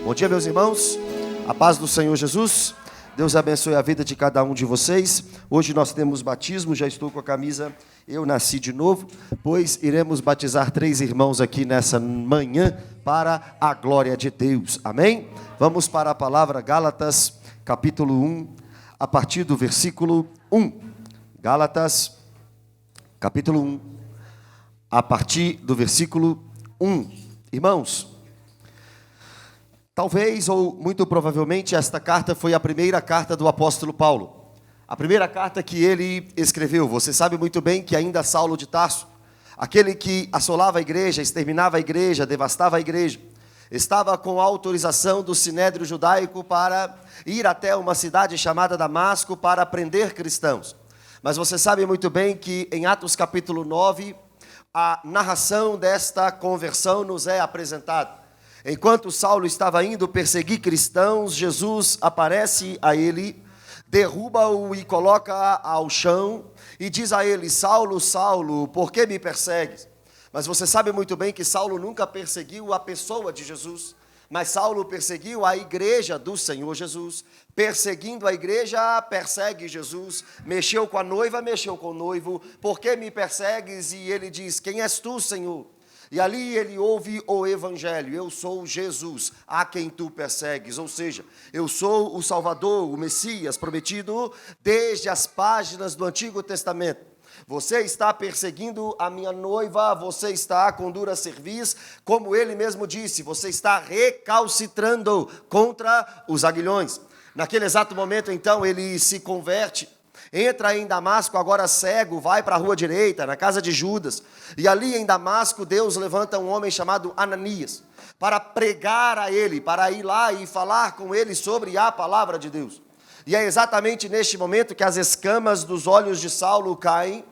Bom dia, meus irmãos, a paz do Senhor Jesus, Deus abençoe a vida de cada um de vocês. Hoje nós temos batismo, já estou com a camisa Eu Nasci de Novo, pois iremos batizar 3 irmãos aqui nessa manhã para a glória de Deus, amém? Vamos para a palavra Gálatas, capítulo 1, a partir do versículo 1. Gálatas, capítulo 1, a partir do versículo 1. Irmãos, talvez ou muito provavelmente esta carta foi a primeira carta do apóstolo Paulo. A primeira carta que ele escreveu. Você sabe muito bem que ainda Saulo de Tarso, aquele que assolava a igreja, exterminava a igreja, devastava a igreja, estava com a autorização do Sinédrio Judaico para ir até uma cidade chamada Damasco para prender cristãos. Mas você sabe muito bem que em Atos capítulo 9, a narração desta conversão nos é apresentada. Enquanto Saulo estava indo perseguir cristãos, Jesus aparece a ele, derruba-o e coloca ao chão e diz a ele: Saulo, Saulo, por que me persegues? Mas você sabe muito bem que Saulo nunca perseguiu a pessoa de Jesus, mas Saulo perseguiu a igreja do Senhor Jesus. Perseguindo a igreja, persegue Jesus. Mexeu com a noiva, mexeu com o noivo. Por que me persegues? E ele diz: quem és tu, Senhor? E ali ele ouve o evangelho: eu sou Jesus, a quem tu persegues. Ou seja, eu sou o Salvador, o Messias prometido desde as páginas do Antigo Testamento. Você está perseguindo a minha noiva, você está com dura cerviz, como ele mesmo disse, você está recalcitrando contra os aguilhões. Naquele exato momento, então, ele se converte. Entra em Damasco, agora cego, vai para a rua direita, na casa de Judas. E ali em Damasco, Deus levanta um homem chamado Ananias, para pregar a ele, para ir lá e falar com ele sobre a palavra de Deus. E é exatamente neste momento que as escamas dos olhos de Saulo caem.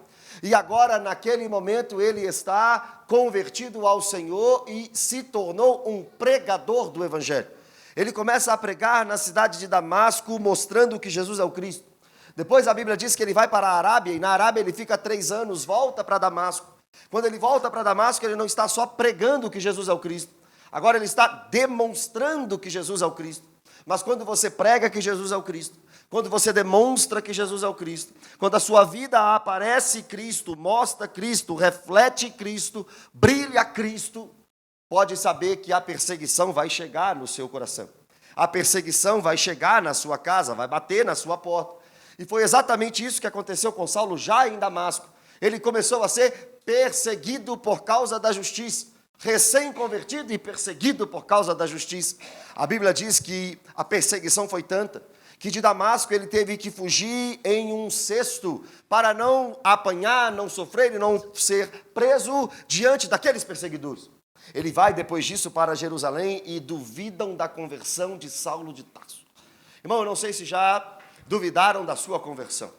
E agora, naquele momento, ele está convertido ao Senhor e se tornou um pregador do Evangelho. Ele começa a pregar na cidade de Damasco, mostrando que Jesus é o Cristo. Depois a Bíblia diz que ele vai para a Arábia, e na Arábia ele fica 3 anos, volta para Damasco. Quando ele volta para Damasco, ele não está só pregando que Jesus é o Cristo, agora ele está demonstrando que Jesus é o Cristo. Mas quando você prega que Jesus é o Cristo, quando você demonstra que Jesus é o Cristo, quando a sua vida aparece Cristo, mostra Cristo, reflete Cristo, brilha Cristo, pode saber que a perseguição vai chegar no seu coração. A perseguição vai chegar na sua casa, vai bater na sua porta. E foi exatamente isso que aconteceu com Saulo já em Damasco. Ele começou a ser perseguido por causa da justiça. Recém-convertido e perseguido por causa da justiça. A Bíblia diz que a perseguição foi tanta que de Damasco ele teve que fugir em um cesto para não apanhar, não sofrer e não ser preso diante daqueles perseguidores. Ele vai depois disso para Jerusalém e duvidam da conversão de Saulo de Tarso. Irmão, eu não sei se já duvidaram da sua conversão.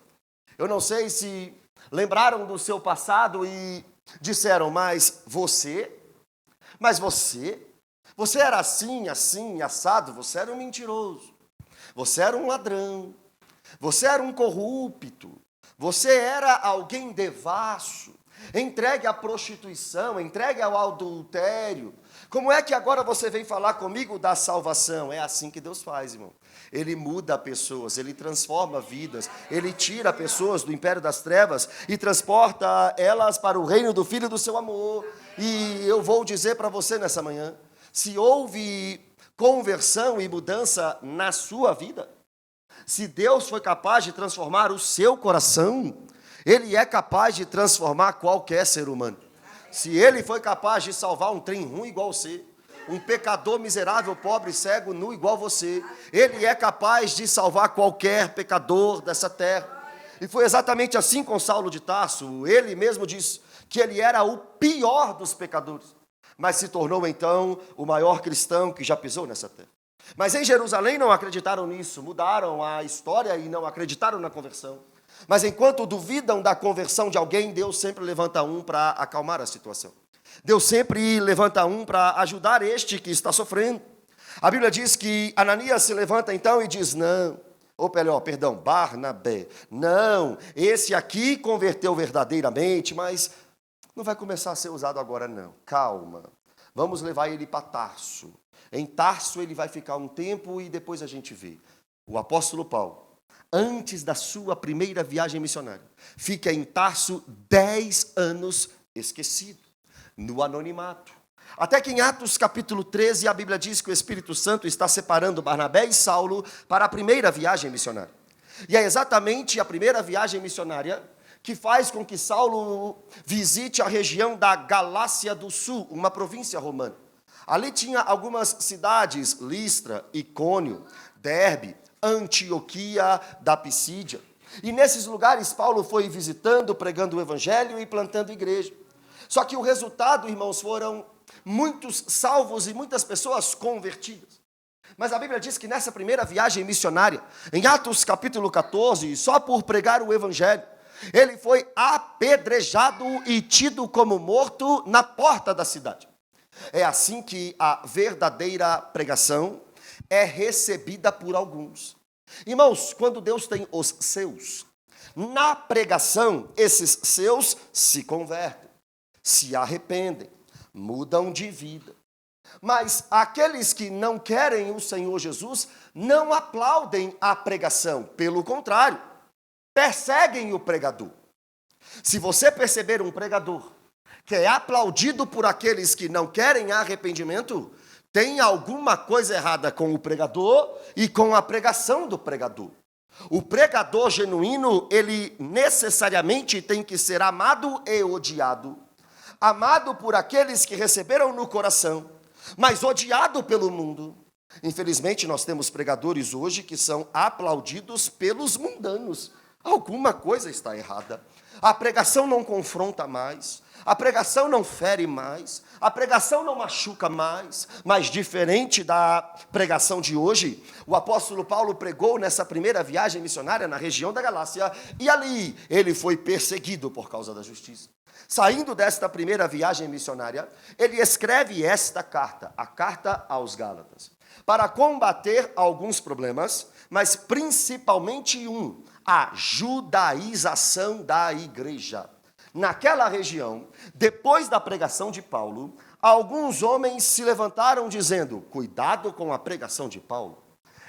Eu não sei se lembraram do seu passado e disseram: mas você era assim, assim, assado, você era um mentiroso, você era um ladrão, você era um corrupto, você era alguém devasso, entregue à prostituição, entregue ao adultério. Como é que agora você vem falar comigo da salvação? É assim que Deus faz, irmão. Ele muda pessoas, ele transforma vidas, ele tira pessoas do império das trevas e transporta elas para o reino do Filho do seu amor. E eu vou dizer para você nessa manhã, se houve conversão e mudança na sua vida, se Deus foi capaz de transformar o seu coração, Ele é capaz de transformar qualquer ser humano. Se Ele foi capaz de salvar um trem ruim igual você, um pecador miserável, pobre, cego, nu igual você, Ele é capaz de salvar qualquer pecador dessa terra. E foi exatamente assim com Saulo de Tarso. Ele mesmo disse que ele era o pior dos pecadores, mas se tornou então o maior cristão que já pisou nessa terra. Mas em Jerusalém não acreditaram nisso, mudaram a história e não acreditaram na conversão. Mas enquanto duvidam da conversão de alguém, Deus sempre levanta um para acalmar a situação. Deus sempre levanta um para ajudar este que está sofrendo. A Bíblia diz que Ananias se levanta então e diz: não, Barnabé, não, esse aqui converteu verdadeiramente, mas não vai começar a ser usado agora não, calma. Vamos levar ele para Tarso. Em Tarso ele vai ficar um tempo e depois a gente vê. O apóstolo Paulo, antes da sua primeira viagem missionária, fica em Tarso 10 anos esquecido, no anonimato. Até que em Atos capítulo 13, a Bíblia diz que o Espírito Santo está separando Barnabé e Saulo para a primeira viagem missionária. E é exatamente a primeira viagem missionária que faz com que Saulo visite a região da Galácia do Sul, uma província romana. Ali tinha algumas cidades, Listra, Icônio, Derbe, Antioquia da Pisídia. E nesses lugares Paulo foi visitando, pregando o evangelho e plantando igreja. Só que o resultado, irmãos, foram muitos salvos e muitas pessoas convertidas. Mas a Bíblia diz que nessa primeira viagem missionária, em Atos capítulo 14, só por pregar o evangelho, ele foi apedrejado e tido como morto na porta da cidade. É assim que a verdadeira pregação é recebida por alguns. Irmãos, quando Deus tem os seus, na pregação, esses seus se convertem, se arrependem, mudam de vida. Mas aqueles que não querem o Senhor Jesus não aplaudem a pregação, pelo contrário, perseguem o pregador. Se você perceber um pregador que é aplaudido por aqueles que não querem arrependimento, tem alguma coisa errada com o pregador e com a pregação do pregador. O pregador genuíno, ele necessariamente tem que ser amado e odiado. Amado por aqueles que receberam no coração, mas odiado pelo mundo. Infelizmente, nós temos pregadores hoje que são aplaudidos pelos mundanos. Alguma coisa está errada. A pregação não confronta mais, a pregação não fere mais, a pregação não machuca mais, mas diferente da pregação de hoje, o apóstolo Paulo pregou nessa primeira viagem missionária na região da Galácia, e ali ele foi perseguido por causa da justiça. Saindo desta primeira viagem missionária, ele escreve esta carta, a carta aos Gálatas, para combater alguns problemas, mas principalmente a judaização da igreja. Naquela região, depois da pregação de Paulo, alguns homens se levantaram dizendo: cuidado com a pregação de Paulo.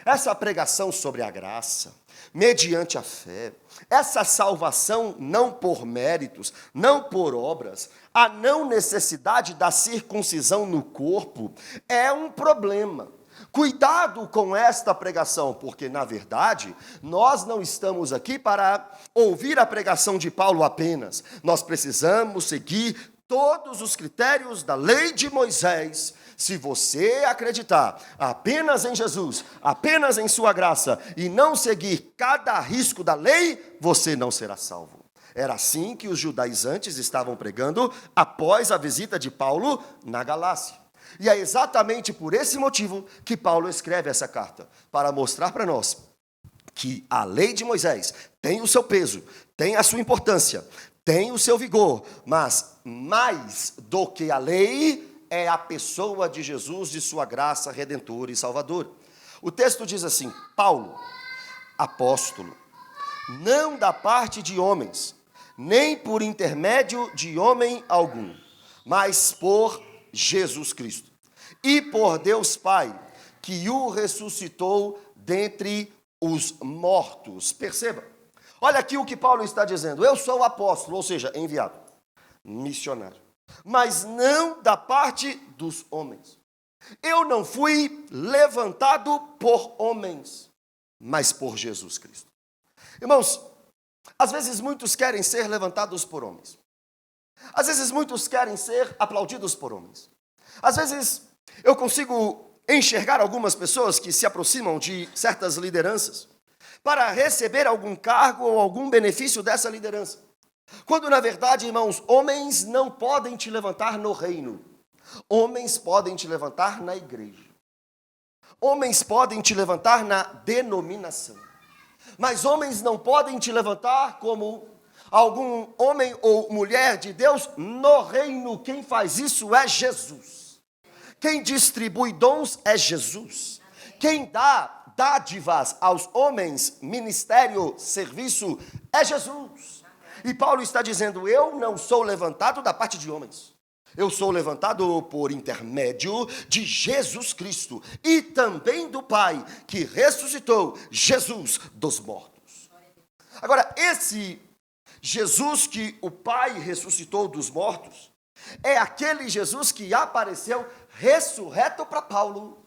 Essa pregação sobre a graça, mediante a fé, essa salvação não por méritos, não por obras, a não necessidade da circuncisão no corpo, é um problema. Cuidado com esta pregação, porque, na verdade, nós não estamos aqui para ouvir a pregação de Paulo apenas. Nós precisamos seguir todos os critérios da lei de Moisés. Se você acreditar apenas em Jesus, apenas em sua graça, e não seguir cada risco da lei, você não será salvo. Era assim que os judaizantes estavam pregando após a visita de Paulo na Galácia. E é exatamente por esse motivo que Paulo escreve essa carta, para mostrar para nós que a lei de Moisés tem o seu peso, tem a sua importância, tem o seu vigor, mas mais do que a lei é a pessoa de Jesus, de sua graça redentora e salvadora. O texto diz assim: Paulo, apóstolo, não da parte de homens, nem por intermédio de homem algum, mas por Jesus Cristo, e por Deus Pai, que o ressuscitou dentre os mortos. Perceba, olha aqui o que Paulo está dizendo: eu sou apóstolo, ou seja, enviado, missionário, mas não da parte dos homens. Eu não fui levantado por homens, mas por Jesus Cristo. Irmãos, às vezes muitos querem ser levantados por homens. Às vezes muitos querem ser aplaudidos por homens. Às vezes eu consigo enxergar algumas pessoas que se aproximam de certas lideranças para receber algum cargo ou algum benefício dessa liderança. Quando, na verdade, irmãos, homens não podem te levantar no reino. Homens podem te levantar na igreja. Homens podem te levantar na denominação. Mas homens não podem te levantar como algum homem ou mulher de Deus no reino. Quem faz isso é Jesus. Quem distribui dons é Jesus. Quem dá dádivas aos homens, ministério, serviço, é Jesus. E Paulo está dizendo: eu não sou levantado da parte de homens. Eu sou levantado por intermédio de Jesus Cristo e também do Pai, que ressuscitou Jesus dos mortos. Agora, esse Jesus que o Pai ressuscitou dos mortos, é aquele Jesus que apareceu ressurreto para Paulo.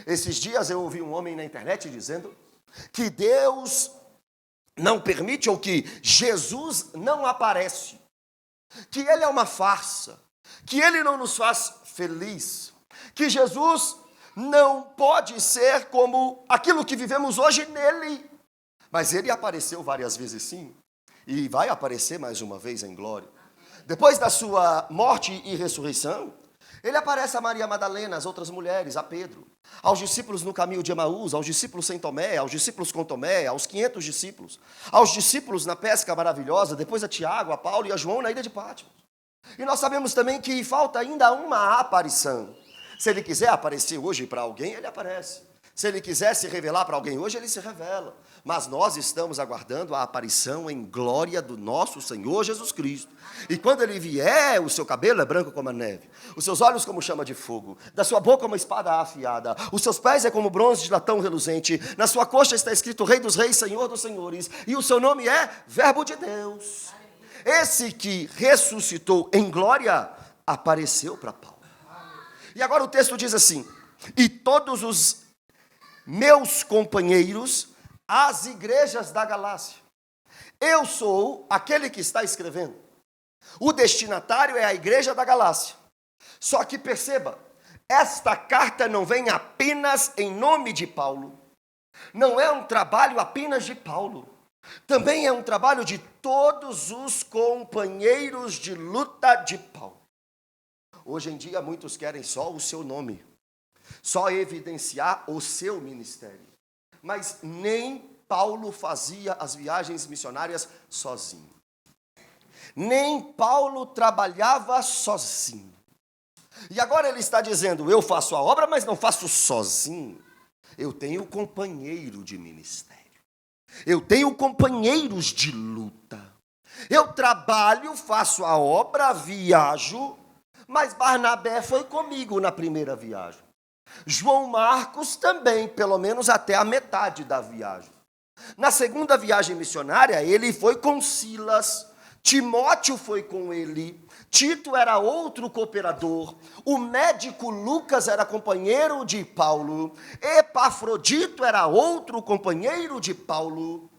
Esses dias eu ouvi um homem na internet dizendo que Deus não permite, ou que Jesus não aparece, que ele é uma farsa, que ele não nos faz feliz, que Jesus não pode ser como aquilo que vivemos hoje nele. Mas ele apareceu várias vezes sim, e vai aparecer mais uma vez em glória. Depois da sua morte e ressurreição, ele aparece a Maria Madalena, às outras mulheres, a Pedro, aos discípulos no caminho de Emaús, aos discípulos sem Tomé, aos discípulos com Tomé, aos 500 discípulos, aos discípulos na pesca maravilhosa, depois a Tiago, a Paulo e a João na ilha de Patmos. E nós sabemos também que falta ainda uma aparição. Se ele quiser aparecer hoje para alguém, ele aparece. Se ele quiser se revelar para alguém hoje, ele se revela. Mas nós estamos aguardando a aparição em glória do nosso Senhor Jesus Cristo. E quando ele vier, o seu cabelo é branco como a neve, os seus olhos como chama de fogo, da sua boca uma espada afiada, os seus pés é como bronze de latão reluzente, na sua coxa está escrito Rei dos Reis, Senhor dos Senhores, e o seu nome é Verbo de Deus. Esse que ressuscitou em glória, apareceu para Paulo. E agora o texto diz assim: e todos os meus companheiros, as igrejas da Galácia. Eu sou aquele que está escrevendo. O destinatário é a igreja da Galácia. Só que perceba, esta carta não vem apenas em nome de Paulo. Não é um trabalho apenas de Paulo. Também é um trabalho de todos os companheiros de luta de Paulo. Hoje em dia muitos querem só o seu nome, só evidenciar o seu ministério. Mas nem Paulo fazia as viagens missionárias sozinho. Nem Paulo trabalhava sozinho. E agora ele está dizendo, eu faço a obra, mas não faço sozinho. Eu tenho companheiro de ministério. Eu tenho companheiros de luta. Eu trabalho, faço a obra, viajo, mas Barnabé foi comigo na primeira viagem. João Marcos também, pelo menos até a metade da viagem. Na segunda viagem missionária, ele foi com Silas, Timóteo foi com ele, Tito era outro cooperador, o médico Lucas era companheiro de Paulo, Epafrodito era outro companheiro de Paulo.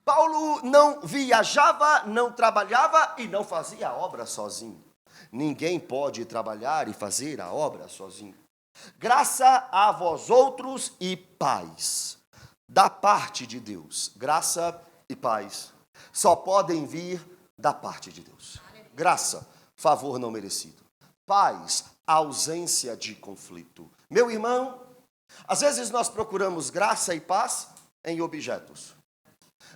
Paulo não viajava, não trabalhava e não fazia a obra sozinho. Ninguém pode trabalhar e fazer a obra sozinho. Graça a vós outros e paz, da parte de Deus. Graça e paz só podem vir da parte de Deus. Graça, favor não merecido. Paz, ausência de conflito. Meu irmão, às vezes nós procuramos graça e paz em objetos.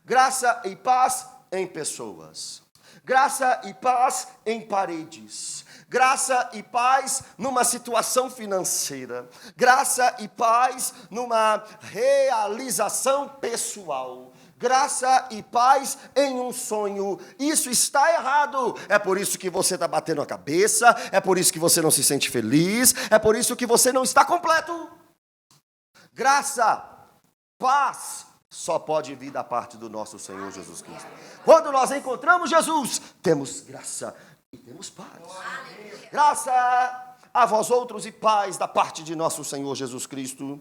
Graça e paz em pessoas. Graça e paz em paredes. Graça e paz numa situação financeira. Graça e paz numa realização pessoal. Graça e paz em um sonho. Isso está errado. É por isso que você está batendo a cabeça. É por isso que você não se sente feliz. É por isso que você não está completo. Graça, paz, só pode vir da parte do nosso Senhor Jesus Cristo. Quando nós encontramos Jesus, temos graça e temos paz. Graça a vós outros e paz da parte de nosso Senhor Jesus Cristo.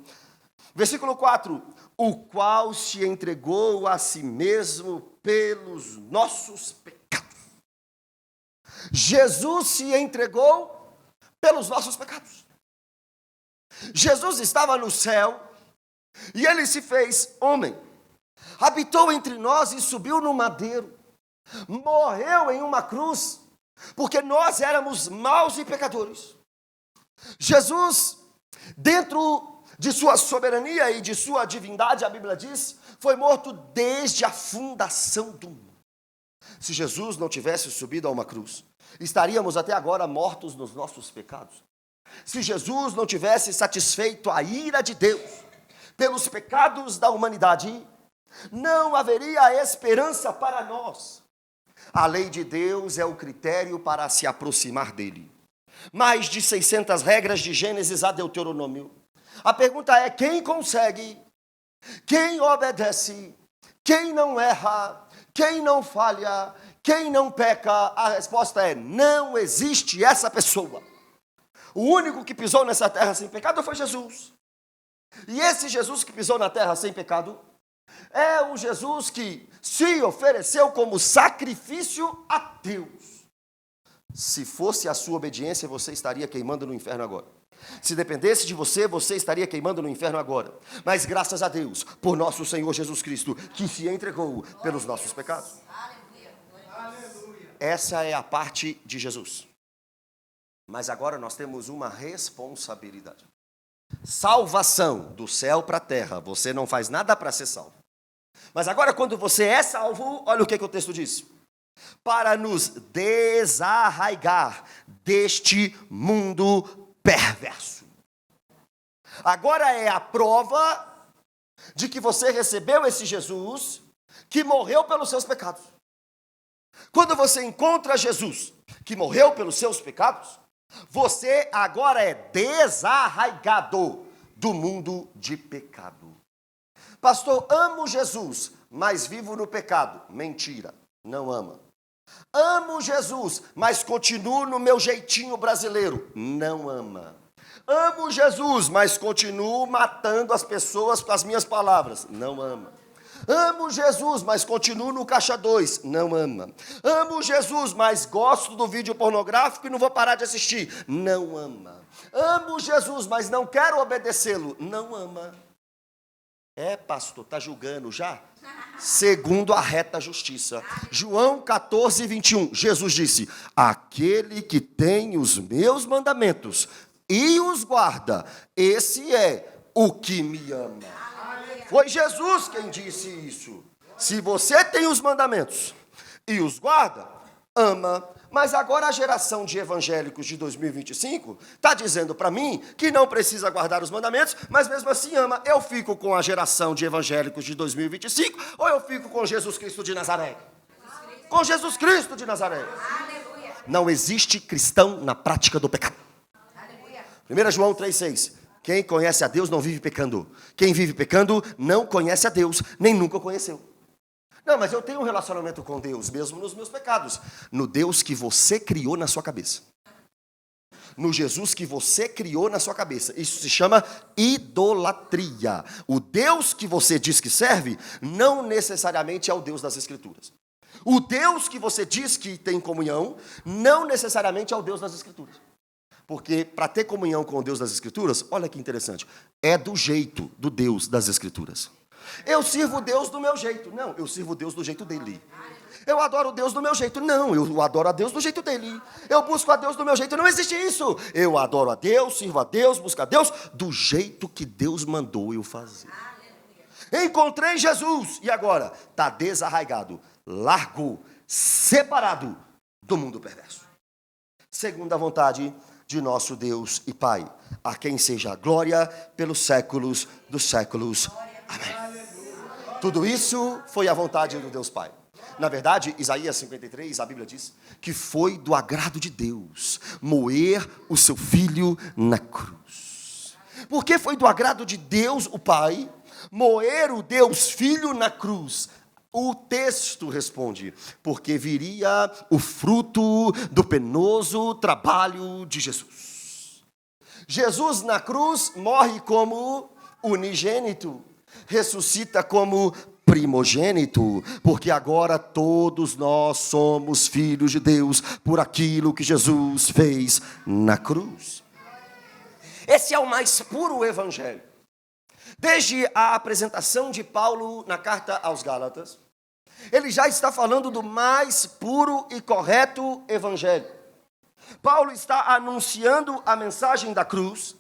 Versículo 4. O qual se entregou a si mesmo pelos nossos pecados. Jesus se entregou pelos nossos pecados. Jesus estava no céu e ele se fez homem. Habitou entre nós e subiu no madeiro. Morreu em uma cruz, porque nós éramos maus e pecadores. Jesus, dentro de sua soberania e de sua divindade, a Bíblia diz, foi morto desde a fundação do mundo. Se Jesus não tivesse subido a uma cruz, estaríamos até agora mortos nos nossos pecados. Se Jesus não tivesse satisfeito a ira de Deus pelos pecados da humanidade, não haveria esperança para nós. A lei de Deus é o critério para se aproximar dele. mais de 600 regras de Gênesis a Deuteronômio. A pergunta é: quem consegue? Quem obedece? Quem não erra? Quem não falha? Quem não peca? A resposta é: não existe essa pessoa. O único que pisou nessa terra sem pecado foi Jesus. E esse Jesus que pisou na terra sem pecado é o Jesus que se ofereceu como sacrifício a Deus. Se fosse a sua obediência, você estaria queimando no inferno agora. Se dependesse de você, você estaria queimando no inferno agora. Mas graças a Deus, por nosso Senhor Jesus Cristo, que se entregou pelos nossos pecados. Essa é a parte de Jesus. Mas agora nós temos uma responsabilidade. Salvação do céu para a terra. Você não faz nada para ser salvo. Mas agora quando você é salvo, olha o que o texto diz. Para nos desarraigar deste mundo perverso. Agora é a prova de que você recebeu esse Jesus que morreu pelos seus pecados. Quando você encontra Jesus que morreu pelos seus pecados, você agora é desarraigado do mundo de pecado. Pastor, amo Jesus, mas vivo no pecado. Mentira, não ama. Amo Jesus, mas continuo no meu jeitinho brasileiro. Não ama. Amo Jesus, mas continuo matando as pessoas com as minhas palavras. Não ama. Amo Jesus, mas continuo no caixa 2. Não ama. Amo Jesus, mas gosto do vídeo pornográfico e não vou parar de assistir. Não ama. Amo Jesus, mas não quero obedecê-lo. Não ama. É, pastor, está julgando já? Segundo a reta justiça. João 14, 21. Jesus disse: aquele que tem os meus mandamentos e os guarda, esse é o que me ama. Foi Jesus quem disse isso. Se você tem os mandamentos e os guarda, ama. Mas agora a geração de evangélicos de 2025 está dizendo para mim que não precisa guardar os mandamentos, mas mesmo assim ama. Eu fico com a geração de evangélicos de 2025 ou eu fico com Jesus Cristo de Nazaré? Com Jesus Cristo de Nazaré. Não existe cristão na prática do pecado. 1 João 3,6. Quem conhece a Deus não vive pecando. Quem vive pecando não conhece a Deus, nem nunca o conheceu. Não, mas eu tenho um relacionamento com Deus, mesmo nos meus pecados. No Deus que você criou na sua cabeça. No Jesus que você criou na sua cabeça. Isso se chama idolatria. O Deus que você diz que serve, não necessariamente é o Deus das Escrituras. O Deus que você diz que tem comunhão, não necessariamente é o Deus das Escrituras. Porque para ter comunhão com o Deus das Escrituras, olha que interessante, é do jeito do Deus das Escrituras. Eu sirvo Deus do meu jeito. Não, eu sirvo Deus do jeito dele. Eu adoro Deus do meu jeito. Não, eu adoro a Deus do jeito dele. Eu busco a Deus do meu jeito. Não existe isso. Eu adoro a Deus, sirvo a Deus, busco a Deus do jeito que Deus mandou eu fazer. Encontrei Jesus. E agora? Está desarraigado, largo, separado do mundo perverso. Segundo a vontade de nosso Deus e Pai, a quem seja a glória pelos séculos dos séculos. Amém. Tudo isso foi a vontade do Deus Pai. Na verdade, Isaías 53, a Bíblia diz que foi do agrado de Deus moer o seu filho na cruz. Por que foi do agrado de Deus, o Pai, moer o Deus Filho na cruz? O texto responde: porque viria o fruto do penoso trabalho de Jesus. Jesus na cruz morre como unigênito, ressuscita como primogênito, porque agora todos nós somos filhos de Deus por aquilo que Jesus fez na cruz. Esse é o mais puro evangelho. Desde a apresentação de Paulo na carta aos Gálatas, ele já está falando do mais puro e correto evangelho. Paulo está anunciando a mensagem da cruz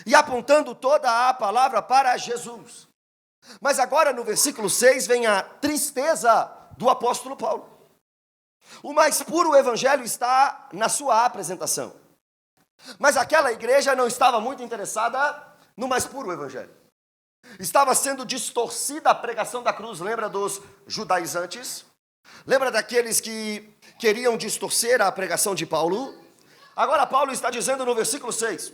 e apontando toda a palavra para Jesus. Mas agora no versículo 6 vem a tristeza do apóstolo Paulo. O mais puro evangelho está na sua apresentação. Mas aquela igreja não estava muito interessada no mais puro evangelho. Estava sendo distorcida a pregação da cruz. Lembra dos judaizantes? Lembra daqueles que queriam distorcer a pregação de Paulo? Agora Paulo está dizendo no versículo 6,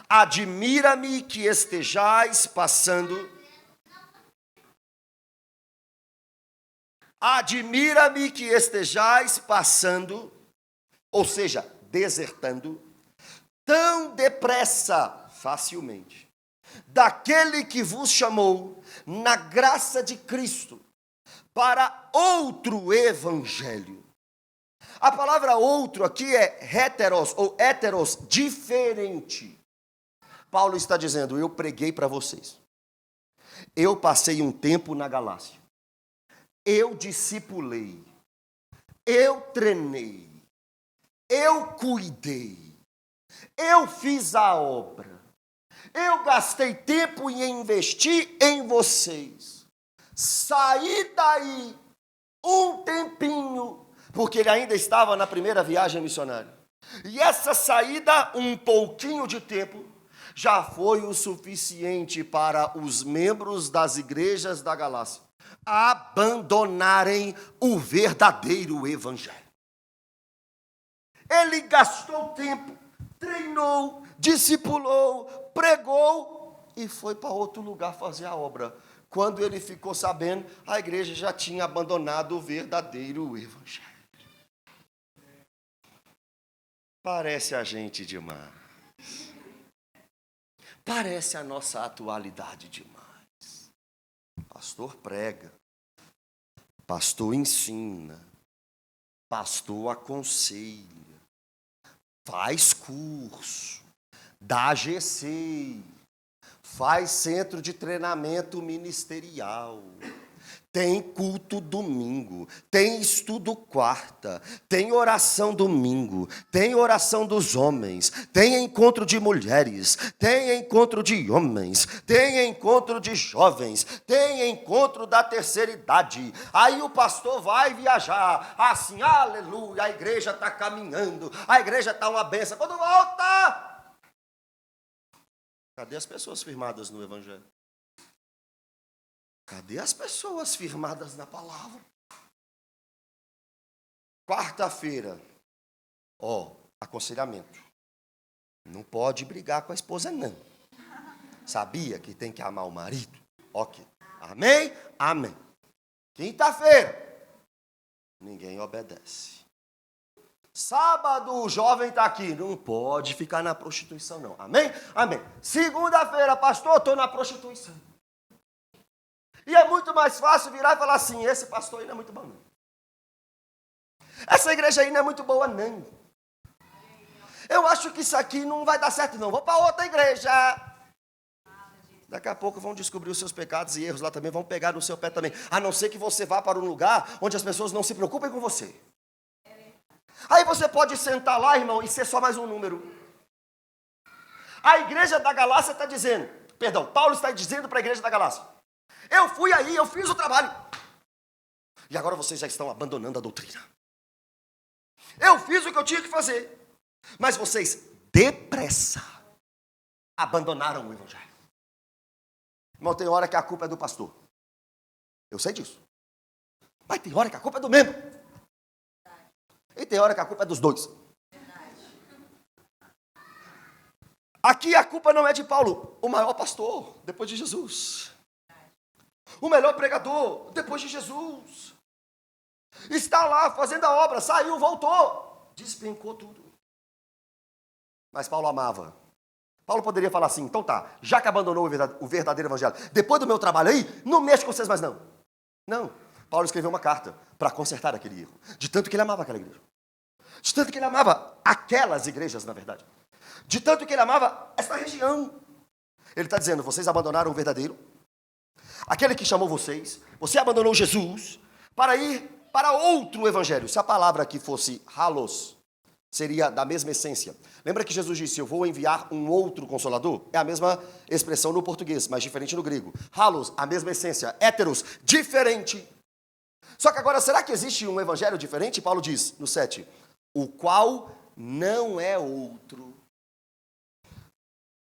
admira-me que estejais passando, ou seja, desertando, tão depressa, facilmente, daquele que vos chamou na graça de Cristo, para outro evangelho. A palavra outro aqui é heteros ou heteros, diferente. Paulo está dizendo, eu preguei para vocês. Eu passei um tempo na Galácia. Eu discipulei. Eu treinei. Eu cuidei. Eu fiz a obra. Eu gastei tempo e investi em vocês. Saí daí um tempinho, porque ele ainda estava na primeira viagem missionária. E essa saída, um pouquinho de tempo, já foi o suficiente para os membros das igrejas da Galácia abandonarem o verdadeiro evangelho. Ele gastou tempo, treinou, discipulou, pregou e foi para outro lugar fazer a obra. Quando ele ficou sabendo, a igreja já tinha abandonado o verdadeiro evangelho. Parece a gente demais. Parece a nossa atualidade demais. Pastor prega, pastor ensina, pastor aconselha, faz curso, dá GC, faz centro de treinamento ministerial, tem culto domingo, tem estudo quarta, tem oração domingo, tem oração dos homens, tem encontro de mulheres, tem encontro de homens, tem encontro de jovens, tem encontro da terceira idade. Aí o pastor vai viajar, assim, aleluia, a igreja está caminhando, a igreja está uma benção. Quando volta, cadê as pessoas firmadas no evangelho? Cadê as pessoas firmadas na palavra? Quarta-feira, aconselhamento. Não pode brigar com a esposa, não. Sabia que tem que amar o marido? Ok. Amém? Amém. Quinta-feira, ninguém obedece. Sábado, o jovem está aqui. Não pode ficar na prostituição, não. Amém? Amém. Segunda-feira, pastor, estou na prostituição. E é muito mais fácil virar e falar assim, esse pastor aí não é muito bom, não. Essa igreja aí não é muito boa, não. Eu acho que isso aqui não vai dar certo, não. Vou para outra igreja. Daqui a pouco vão descobrir os seus pecados e erros lá também, vão pegar no seu pé também. A não ser que você vá para um lugar onde as pessoas não se preocupem com você. Aí você pode sentar lá, irmão, e ser só mais um número. A igreja da Galácia está dizendo, Paulo está dizendo para a igreja da Galácia, eu fui aí, eu fiz o trabalho. E agora vocês já estão abandonando a doutrina. Eu fiz o que eu tinha que fazer. Mas vocês, depressa, abandonaram o evangelho. Irmão, tem hora que a culpa é do pastor. Eu sei disso. Mas tem hora que a culpa é do membro. E tem hora que a culpa é dos dois. Aqui a culpa não é de Paulo, o maior pastor, depois de Jesus. O melhor pregador, depois de Jesus. Está lá fazendo a obra, saiu, voltou. Despencou tudo. Mas Paulo amava. Paulo poderia falar assim, então tá, já que abandonou o verdadeiro evangelho, depois do meu trabalho aí, não mexe com vocês mais não. Não. Paulo escreveu uma carta para consertar aquele erro. De tanto que ele amava aquela igreja. De tanto que ele amava aquelas igrejas, na verdade. De tanto que ele amava essa região. Ele está dizendo, vocês abandonaram o verdadeiro. Aquele que chamou vocês, você abandonou Jesus para ir para outro evangelho. Se a palavra aqui fosse halos, seria da mesma essência. Lembra que Jesus disse, eu vou enviar um outro consolador? É a mesma expressão no português, mas diferente no grego. Halos, a mesma essência. Héteros, diferente. Só que agora, será que existe um evangelho diferente? Paulo diz no 7, o qual não é outro.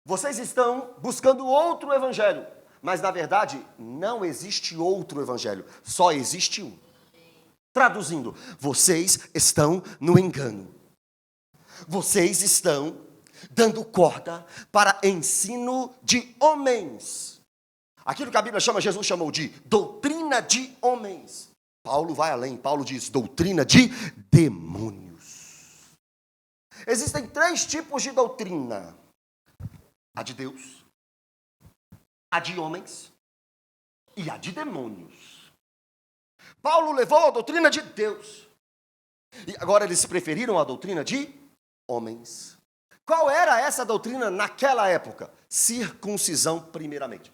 Vocês estão buscando outro evangelho. Mas, na verdade, não existe outro evangelho. Só existe um. Traduzindo, vocês estão no engano. vocês estão dando corda para ensino de homens. Aquilo que a Bíblia chama, Jesus chamou de doutrina de homens. Paulo vai além, Paulo diz doutrina de demônios. Existem 3 tipos de doutrina: a de Deus, a de homens e a de demônios. Paulo levou a doutrina de Deus, e agora eles preferiram a doutrina de homens. Qual era essa doutrina naquela época? Circuncisão, primeiramente.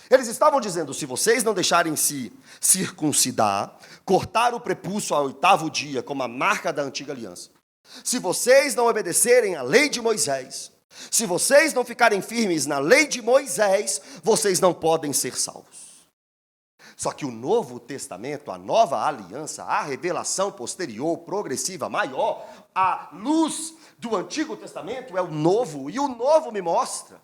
Eles estavam dizendo: se vocês não deixarem se circuncidar, cortar o prepúcio ao 8º dia, como a marca da antiga aliança, se vocês não obedecerem à lei de Moisés, se vocês não ficarem firmes na lei de Moisés, vocês não podem ser salvos. Só que o Novo Testamento, a nova aliança, a revelação posterior, progressiva, maior, a luz do Antigo Testamento é o Novo, e o Novo me mostra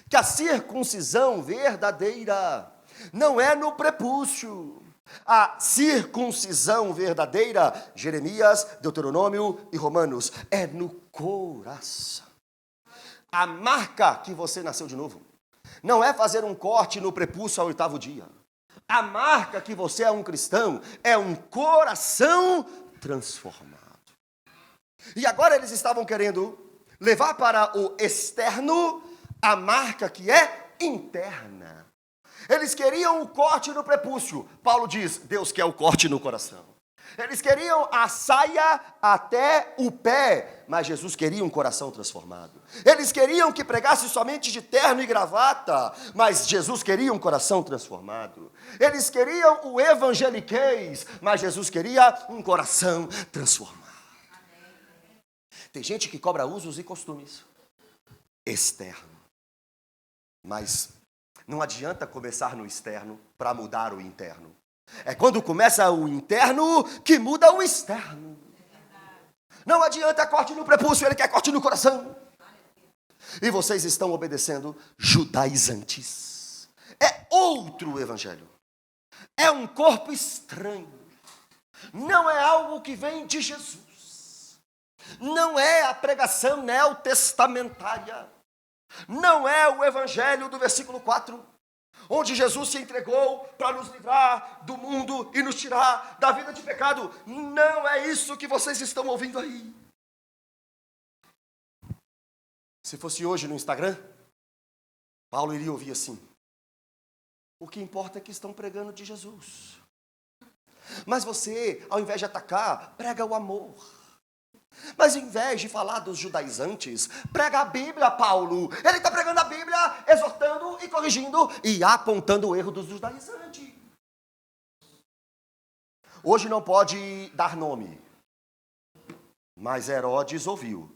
que a circuncisão verdadeira não é no prepúcio. A circuncisão verdadeira, Jeremias, Deuteronômio e Romanos, é no coração. A marca que você nasceu de novo não é fazer um corte no prepúcio ao 8º dia. A marca que você é um cristão é um coração transformado. E agora eles estavam querendo levar para o externo a marca que é interna. Eles queriam o corte no prepúcio. Paulo diz: Deus quer o corte no coração. Eles queriam a saia até o pé, mas Jesus queria um coração transformado. Eles queriam que pregasse somente de terno e gravata, mas Jesus queria um coração transformado. Eles queriam o evangeliquez, mas Jesus queria um coração transformado. Tem gente que cobra usos e costumes externo, mas não adianta começar no externo para mudar o interno. É quando começa o interno que muda o externo. Não adianta corte no prepúcio, ele quer corte no coração. E vocês estão obedecendo judaizantes. É outro evangelho. É um corpo estranho. Não é algo que vem de Jesus. Não é a pregação neotestamentária. Não é o evangelho do versículo 4. Onde Jesus se entregou para nos livrar do mundo e nos tirar da vida de pecado. Não é isso que vocês estão ouvindo aí. Se fosse hoje no Instagram, Paulo iria ouvir assim: o que importa é que estão pregando de Jesus. Mas você, ao invés de atacar, prega o amor. Mas ao invés de falar dos judaizantes, prega a Bíblia, Paulo. Ele está pregando a Bíblia, exortando e corrigindo e apontando o erro dos judaizantes. Hoje não pode dar nome, mas Herodes ouviu.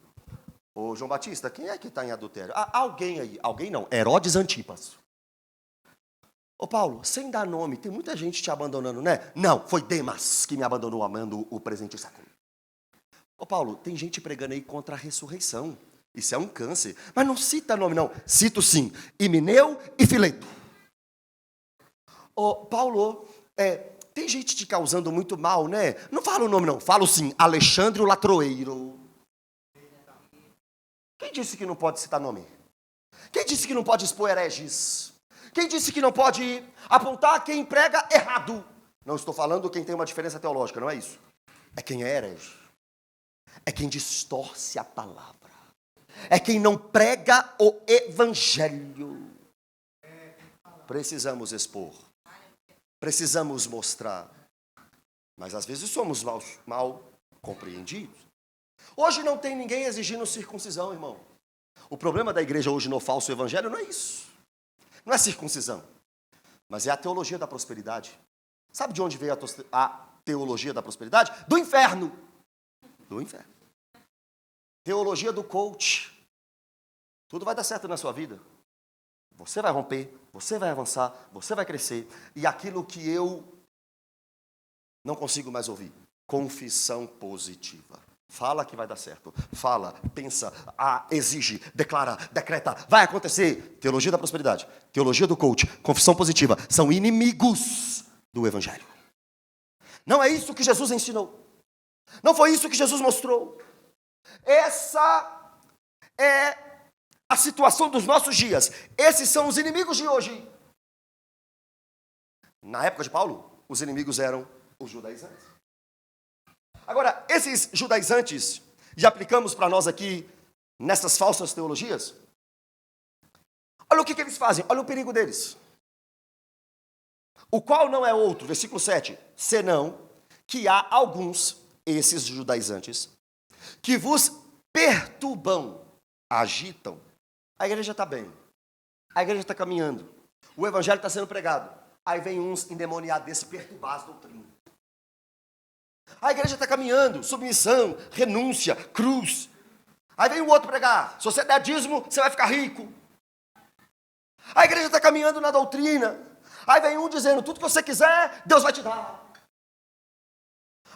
Ô João Batista, quem é que está em adultério? Alguém aí, alguém não, Herodes Antipas. Ô Paulo, sem dar nome, tem muita gente te abandonando, né? Não, foi Demas que me abandonou amando o presente século. Ô Paulo, tem gente pregando aí contra a ressurreição. Isso é um câncer. Mas não cita nome não. Cito sim, Himeneu e Fileto. Ô Paulo, tem gente te causando muito mal, né? Não falo o nome não, falo sim, Alexandre o Latroeiro. Quem disse que não pode citar nome? Quem disse que não pode expor hereges? Quem disse que não pode apontar quem prega errado? Não estou falando quem tem uma diferença teológica, não é isso. É quem é herege. É quem distorce a palavra. É quem não prega o evangelho. Precisamos expor. Precisamos mostrar. Mas às vezes somos mal compreendidos. Hoje não tem ninguém exigindo circuncisão, irmão. O problema da igreja hoje no falso evangelho não é isso. Não é circuncisão. Mas é a teologia da prosperidade. Sabe de onde veio a teologia da prosperidade? Do inferno. Do inferno. Teologia do coach. Tudo vai dar certo na sua vida. Você vai romper, você vai avançar, você vai crescer. E aquilo que eu não consigo mais ouvir. Confissão positiva. Fala que vai dar certo. Fala, pensa, exige, declara, decreta. Vai acontecer. Teologia da prosperidade. Teologia do coach. Confissão positiva. São inimigos do evangelho. Não é isso que Jesus ensinou. Não foi isso que Jesus mostrou. Essa é a situação dos nossos dias. Esses são os inimigos de hoje. Na época de Paulo, os inimigos eram os judaizantes. Agora, esses judaizantes, e aplicamos para nós aqui, nessas falsas teologias, olha o que eles fazem, olha o perigo deles. O qual não é outro, versículo 7, senão que há alguns, esses judaizantes, que vos perturbam, agitam. A igreja está bem, a igreja está caminhando, o evangelho está sendo pregado. Aí vem uns endemoniados desse perturbar as doutrinas. A igreja está caminhando, submissão, renúncia, cruz. Aí vem o outro pregar, se você der dízimo, você vai ficar rico. A igreja está caminhando na doutrina. Aí vem um dizendo, tudo que você quiser, Deus vai te dar.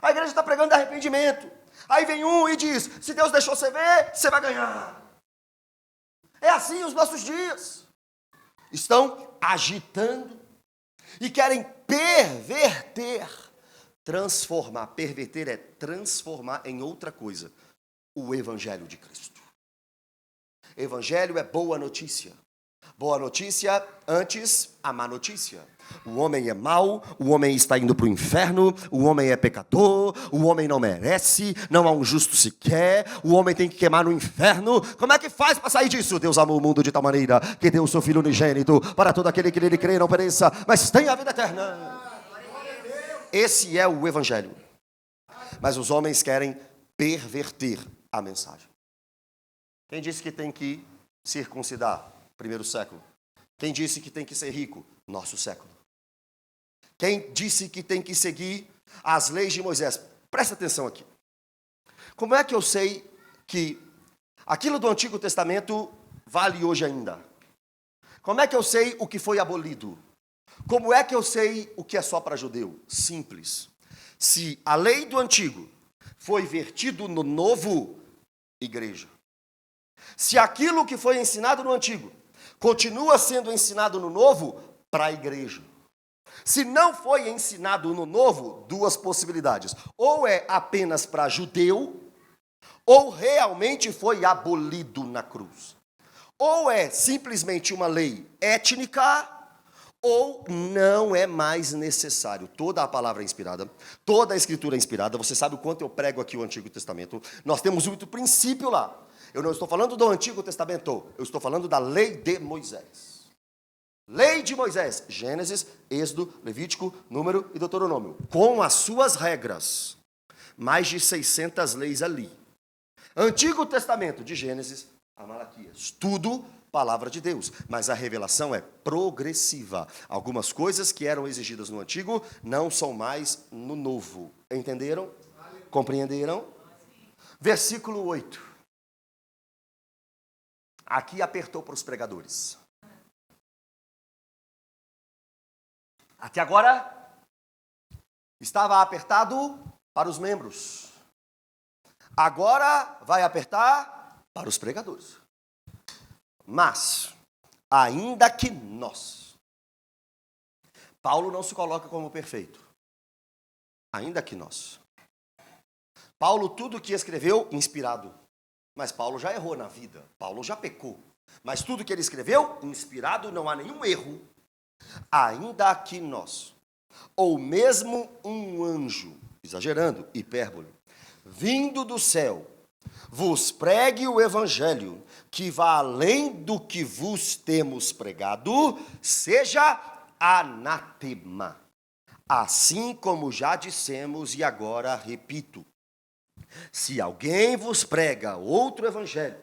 A igreja está pregando arrependimento. Aí vem um e diz, se Deus deixou você ver, você vai ganhar. É assim os nossos dias. Estão agitando e querem perverter, transformar. Perverter é transformar em outra coisa. O evangelho de Cristo. Evangelho é boa notícia. Boa notícia antes a má notícia. O homem é mau, o homem está indo para o inferno, o homem é pecador, o homem não merece, não há um justo sequer, o homem tem que queimar no inferno. Como é que faz para sair disso? Deus amou o mundo de tal maneira que deu o seu Filho unigênito para todo aquele que nele crê, não pereça, mas tenha a vida eterna. Esse é o evangelho. Mas os homens querem perverter a mensagem. Quem disse que tem que circuncidar? Primeiro século. Quem disse que tem que ser rico? Nosso século. Quem disse que tem que seguir as leis de Moisés? Presta atenção aqui. Como é que eu sei que aquilo do Antigo Testamento vale hoje ainda? Como é que eu sei o que foi abolido? Como é que eu sei o que é só para judeu? Simples. Se a lei do Antigo foi vertido no Novo, igreja. Se aquilo que foi ensinado no Antigo continua sendo ensinado no Novo, para a igreja. Se não foi ensinado no Novo, duas possibilidades. Ou é apenas para judeu, ou realmente foi abolido na cruz. Ou é simplesmente uma lei étnica, ou não é mais necessário. Toda a palavra é inspirada, toda a escritura é inspirada. Você sabe o quanto eu prego aqui o Antigo Testamento. Nós temos muito princípio lá. Eu não estou falando do Antigo Testamento, eu estou falando da lei de Moisés. Lei de Moisés, Gênesis, Êxodo, Levítico, Número e Deuteronômio. Com as suas regras, mais de 600 leis ali. Antigo Testamento, de Gênesis a Malaquias, tudo palavra de Deus, mas a revelação é progressiva. Algumas coisas que eram exigidas no Antigo não são mais no Novo. Entenderam? Compreenderam? Versículo 8. Aqui apertou para os pregadores. Até agora, estava apertado para os membros. Agora vai apertar para os pregadores. Mas, ainda que nós, Paulo não se coloca como perfeito. Ainda que nós. Paulo, tudo que escreveu, inspirado. Mas Paulo já errou na vida, Paulo já pecou. Mas tudo que ele escreveu, inspirado, não há nenhum erro. Ainda que nós, ou mesmo um anjo, exagerando, hipérbole, vindo do céu, vos pregue o evangelho, que vá além do que vos temos pregado, seja anátema. Assim como já dissemos e agora repito. Se alguém vos prega outro evangelho,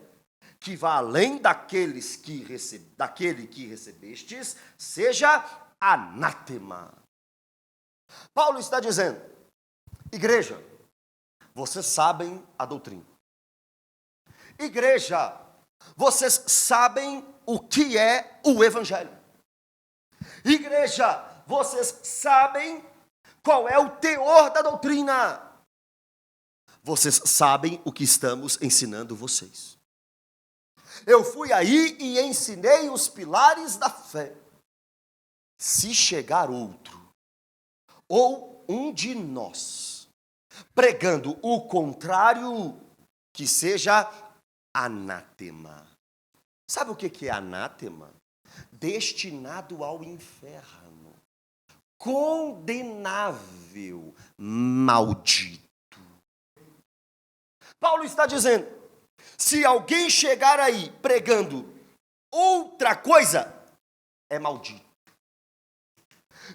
que vá além daquele que recebestes, seja anátema. Paulo está dizendo, igreja, vocês sabem a doutrina. Igreja, vocês sabem o que é o evangelho. Igreja, vocês sabem qual é o teor da doutrina. Vocês sabem o que estamos ensinando vocês. Eu fui aí e ensinei os pilares da fé. Se chegar outro, ou um de nós, pregando o contrário, que seja anátema. Sabe o que é anátema? Destinado ao inferno, condenável, maldito. Paulo está dizendo, se alguém chegar aí pregando outra coisa, é maldito.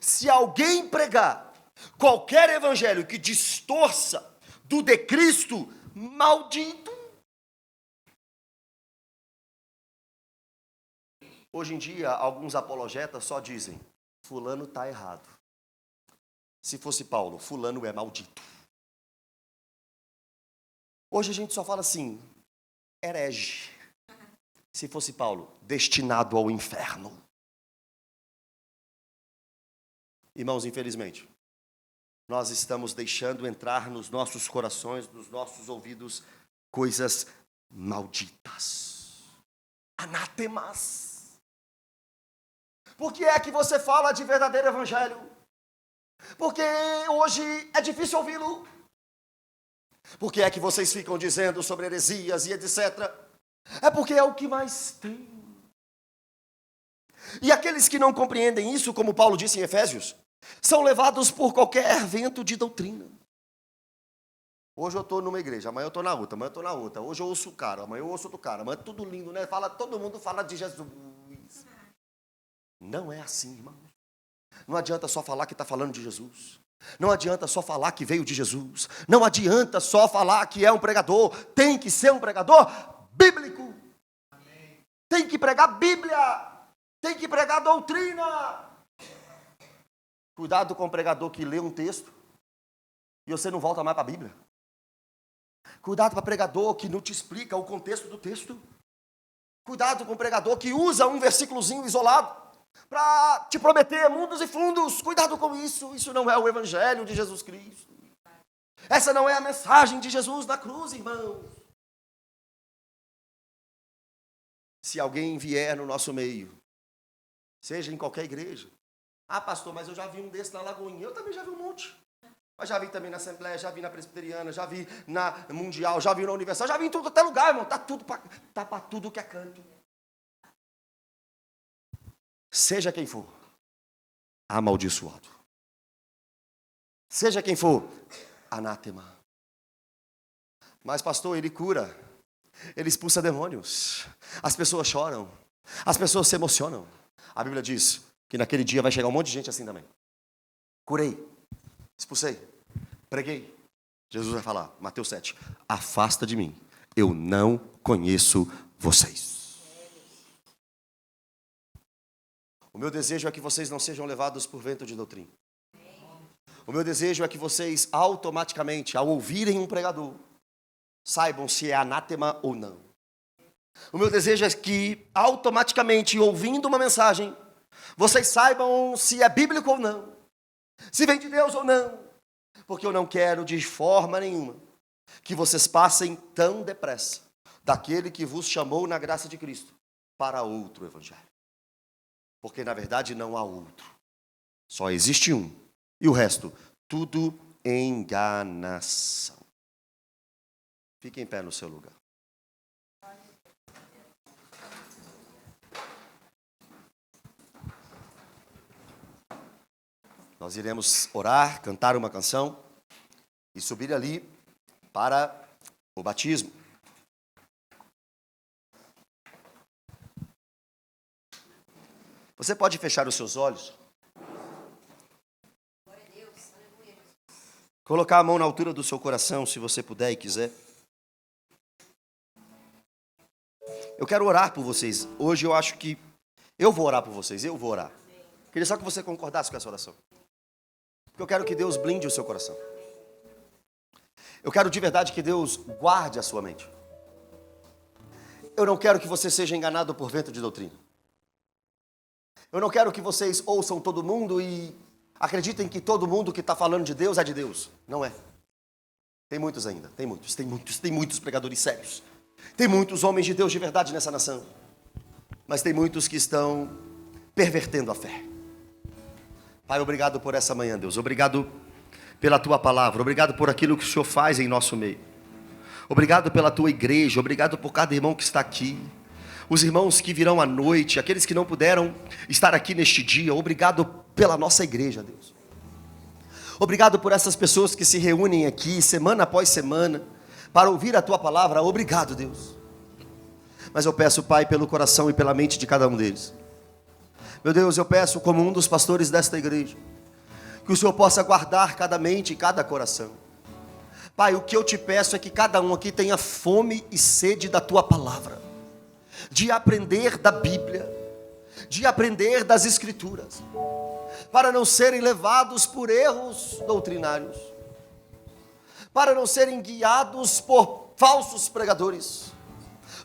Se alguém pregar qualquer evangelho que distorça do de Cristo, maldito. Hoje em dia, alguns apologetas só dizem, fulano está errado. Se fosse Paulo, fulano é maldito. Hoje a gente só fala assim, herege. Se fosse Paulo, destinado ao inferno. Irmãos, infelizmente, nós estamos deixando entrar nos nossos corações, nos nossos ouvidos, coisas malditas, anátemas. Por que é que você fala de verdadeiro evangelho? Porque hoje é difícil ouvi-lo. Por que é que vocês ficam dizendo sobre heresias e etc? É porque é o que mais tem. E aqueles que não compreendem isso, como Paulo disse em Efésios, são levados por qualquer vento de doutrina. Hoje eu estou numa igreja, amanhã eu estou na outra, amanhã eu estou na outra. Hoje eu ouço o cara, amanhã eu ouço outro cara. Amanhã é tudo lindo, né? Todo mundo fala de Jesus. Não é assim, irmão. Não adianta só falar que está falando de Jesus. Não adianta só falar que veio de Jesus. Não adianta só falar que é um pregador. Tem que ser um pregador bíblico. Tem que pregar Bíblia. Tem que pregar doutrina. Cuidado com o pregador que lê um texto e você não volta mais para a Bíblia. Cuidado com o pregador que não te explica o contexto do texto. Cuidado com o pregador que usa um versículozinho isolado para te prometer mundos e fundos. Cuidado com isso. Isso não é o evangelho de Jesus Cristo. Essa não é a mensagem de Jesus na cruz, irmãos. Se alguém vier no nosso meio, seja em qualquer igreja, ah, pastor, mas eu já vi um desses na Lagoinha. Eu também já vi um monte. Mas já vi também na Assembleia, já vi na Presbiteriana, já vi na Mundial, já vi na Universal, já vi em tudo até lugar, irmão. Tá para tudo que é canto. Seja quem for, amaldiçoado. Seja quem for, anátema. Mas, pastor, ele cura. Ele expulsa demônios. As pessoas choram. As pessoas se emocionam. A Bíblia diz que naquele dia vai chegar um monte de gente assim também. Curei, expulsei, preguei. Jesus vai falar, Mateus 7, afasta de mim, eu não conheço vocês. O meu desejo é que vocês não sejam levados por vento de doutrina. O meu desejo é que vocês automaticamente, ao ouvirem um pregador, saibam se é anátema ou não. O meu desejo é que automaticamente, ouvindo uma mensagem, vocês saibam se é bíblico ou não, se vem de Deus ou não, porque eu não quero de forma nenhuma que vocês passem tão depressa daquele que vos chamou na graça de Cristo para outro evangelho. Porque na verdade não há outro, só existe um, e o resto, tudo enganação. Fique em pé no seu lugar. Nós iremos orar, cantar uma canção e subir ali para o batismo. Você pode fechar os seus olhos? Colocar a mão na altura do seu coração, se você puder e quiser. Eu quero orar por vocês. Hoje eu acho que eu vou orar por vocês, eu vou orar. Queria só que você concordasse com essa oração. Porque eu quero que Deus blinde o seu coração. Eu quero de verdade que Deus guarde a sua mente. Eu não quero que você seja enganado por vento de doutrina. Eu não quero que vocês ouçam todo mundo e acreditem que todo mundo que está falando de Deus é de Deus. Não é. Tem muitos ainda, tem muitos pregadores sérios. Tem muitos homens de Deus de verdade nessa nação. Mas tem muitos que estão pervertendo a fé. Pai, obrigado por essa manhã, Deus. Obrigado pela Tua palavra. Obrigado por aquilo que o Senhor faz em nosso meio. Obrigado pela tua igreja, obrigado por cada irmão que está aqui. Os irmãos que virão à noite, aqueles que não puderam estar aqui neste dia, obrigado pela nossa igreja, Deus. Obrigado por essas pessoas que se reúnem aqui, semana após semana, para ouvir a tua palavra. Obrigado, Deus. Mas eu peço, Pai, pelo coração e pela mente de cada um deles. Meu Deus, eu peço como um dos pastores desta igreja, que o Senhor possa guardar cada mente e cada coração. Pai, o que eu te peço é que cada um aqui tenha fome e sede da tua palavra, de aprender da Bíblia, de aprender das Escrituras, para não serem levados por erros doutrinários, para não serem guiados por falsos pregadores,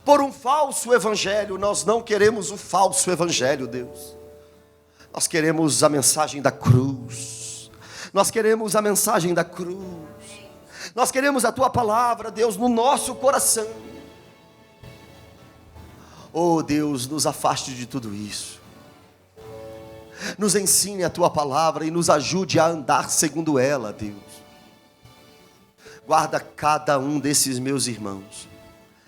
por um falso evangelho. Nós não queremos o falso evangelho, Deus. Nós queremos a mensagem da cruz. Nós queremos a mensagem da cruz. Nós queremos a tua palavra, Deus, no nosso coração. Oh Deus, nos afaste de tudo isso. Nos ensine a tua palavra e nos ajude a andar segundo ela, Deus. Guarda cada um desses meus irmãos.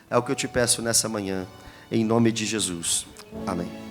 É o que eu te peço nessa manhã, em nome de Jesus. Amém.